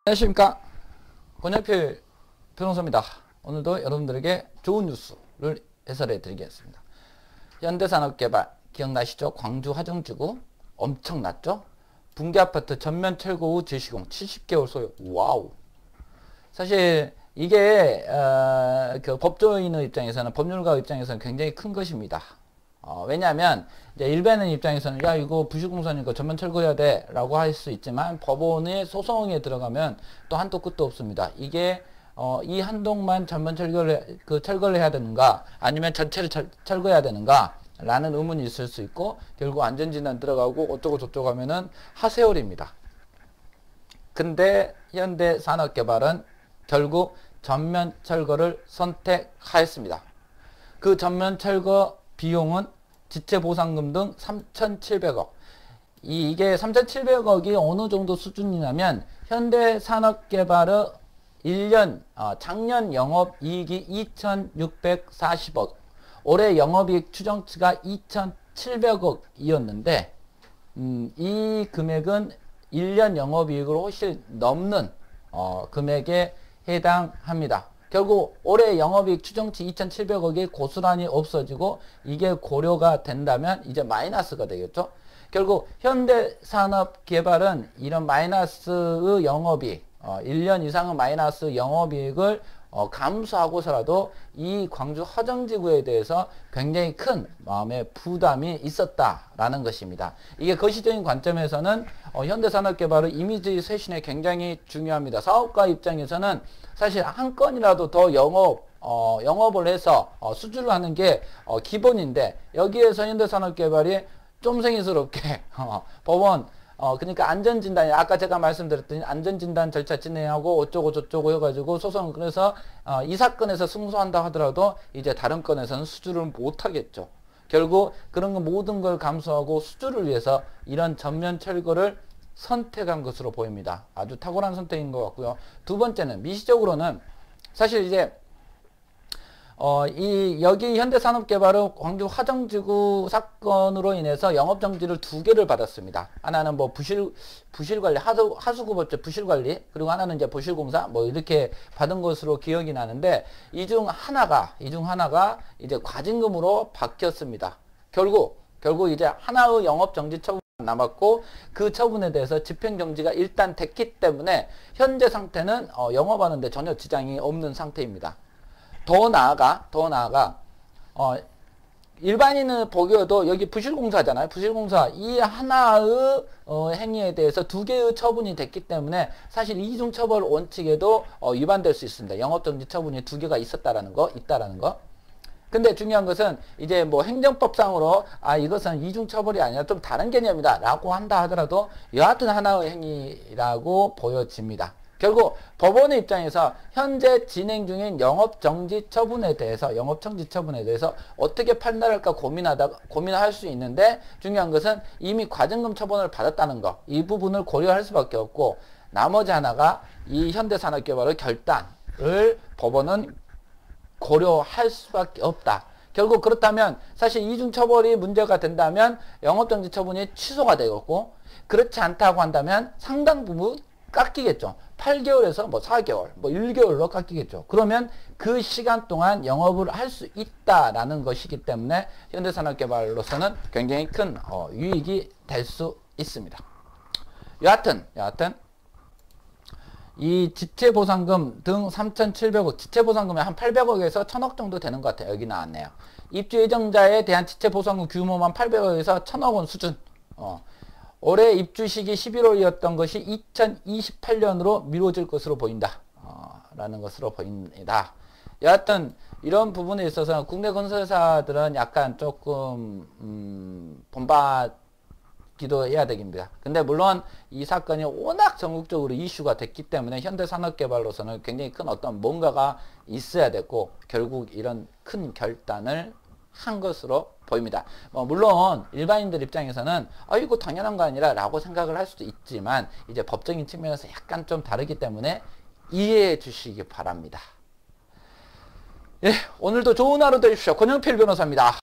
안녕하십니까, 권혁필 변호사입니다. 오늘도 여러분들에게 좋은 뉴스를 해설해 드리겠습니다. 현대산업개발 기억나시죠? 광주 화정지구 엄청났죠? 붕괴아파트 전면 철거 후 재시공 70개월 소요. 와우. 사실 이게 그 법조인의 입장에서는, 법률가 입장에서는 굉장히 큰 것입니다. 왜냐하면 이제 일반인 입장에서는 야, 이거 부실공사니까 전면 철거해야 돼 라고 할 수 있지만, 법원의 소송에 들어가면 또 한도 끝도 없습니다. 이게 이 한 동만 전면 철거를 해야 되는가, 아니면 전체를 철거해야 되는가 라는 의문이 있을 수 있고, 결국 안전진단 들어가고 어쩌고 저쩌고 하면은 하세월입니다. 근데 현대산업개발은 결국 전면 철거를 선택하였습니다. 그 전면 철거 비용은 지체보상금 등 3,700억. 이게 3,700억이 어느 정도 수준이냐면, 현대산업개발의 1년, 작년 영업이익이 2,640억, 올해 영업이익 추정치가 2,700억이었는데, 이 금액은 1년 영업이익으로 훨씬 넘는 금액에 해당합니다. 결국 올해 영업이익 추정치 2,700억이 고스란히 없어지고, 이게 고려가 된다면 이제 마이너스가 되겠죠. 결국 현대산업개발은 이런 마이너스의 영업이익, 1년 이상의 마이너스 영업이익을 감수하고서라도 이 광주 화정지구에 대해서 굉장히 큰 마음의 부담이 있었다라는 것입니다. 이게 거시적인 관점에서는 현대산업개발의 이미지 쇄신에 굉장히 중요합니다. 사업가 입장에서는 사실 한 건이라도 더 영업을 해서 수주를 하는 게 기본인데, 여기에서 현대산업개발이 쫌생이스럽게 법원, 그러니까 안전진단이, 아까 제가 말씀드렸더니 안전진단 절차 진행하고 어쩌고 저쩌고 해가지고 소송을, 그래서 이 사건에서 승소한다 하더라도 이제 다른 건에서는 수주를 못하겠죠. 결국 그런 거 모든 걸 감수하고 수주를 위해서 이런 전면 철거를 선택한 것으로 보입니다. 아주 탁월한 선택인 것 같고요. 두 번째는, 미시적으로는 사실 이제 여기 현대산업개발은 광주 화정지구 사건으로 인해서 영업정지를 2개를 받았습니다. 하나는 뭐 부실관리, 하수구법제 부실관리, 그리고 하나는 이제 부실공사, 뭐 이렇게 받은 것으로 기억이 나는데, 이 중 하나가 이제 과징금으로 바뀌었습니다. 결국 이제 하나의 영업정지 처분 남았고, 그 처분에 대해서 집행정지가 일단 됐기 때문에 현재 상태는 영업하는데 전혀 지장이 없는 상태입니다. 더 나아가 일반인은 보기에도 여기 부실공사잖아요. 부실공사 이 하나의 행위에 대해서 2개의 처분이 됐기 때문에 사실 이중처벌 원칙에도 위반될 수 있습니다. 영업정지 처분이 2개가 있다라는 거. 근데 중요한 것은 이제 뭐 행정법상으로 이것은 이중처벌이 아니라 좀 다른 개념이다 라고 한다 하더라도 여하튼 하나의 행위라고 보여집니다. 결국 법원의 입장에서 현재 진행 중인 영업정지 처분에 대해서 어떻게 판단할까 고민할 수 있는데, 중요한 것은 이미 과징금 처분을 받았다는 거, 이 부분을 고려할 수밖에 없고, 나머지 하나가 이 현대산업개발의 결단을 법원은 고려할 수밖에 없다. 결국 그렇다면 사실 이중처벌이 문제가 된다면 영업정지 처분이 취소가 되겠고, 그렇지 않다고 한다면 상당 부분 깎이겠죠. 8개월에서 뭐 4개월, 뭐 1개월로 깎이겠죠. 그러면 그 시간 동안 영업을 할 수 있다라는 것이기 때문에 현대산업개발로서는 굉장히 큰 유익이 될 수 있습니다. 여하튼 이 지체보상금 등 3,700억, 지체보상금이 한 800억에서 1,000억 정도 되는 것 같아요. 여기 나왔네요. 입주 예정자에 대한 지체보상금 규모만 800억에서 1,000억 원 수준. 올해 입주 시기 11월이었던 것이 2028년으로 미뤄질 것으로 보인다. 라는 것으로 보입니다. 여하튼 이런 부분에 있어서 국내 건설사들은 약간 조금 본받기도 해야 됩니다. 근데 물론 이 사건이 워낙 전국적으로 이슈가 됐기 때문에 현대산업개발로서는 굉장히 큰 어떤 뭔가가 있어야 되고, 결국 이런 큰 결단을 한 것으로 보입니다. 물론 일반인들 입장에서는 이거 당연한 거 아니라 라고 생각을 할 수도 있지만, 이제 법적인 측면에서 약간 좀 다르기 때문에 이해해 주시기 바랍니다. 예, 오늘도 좋은 하루 되십시오. 권영필 변호사입니다.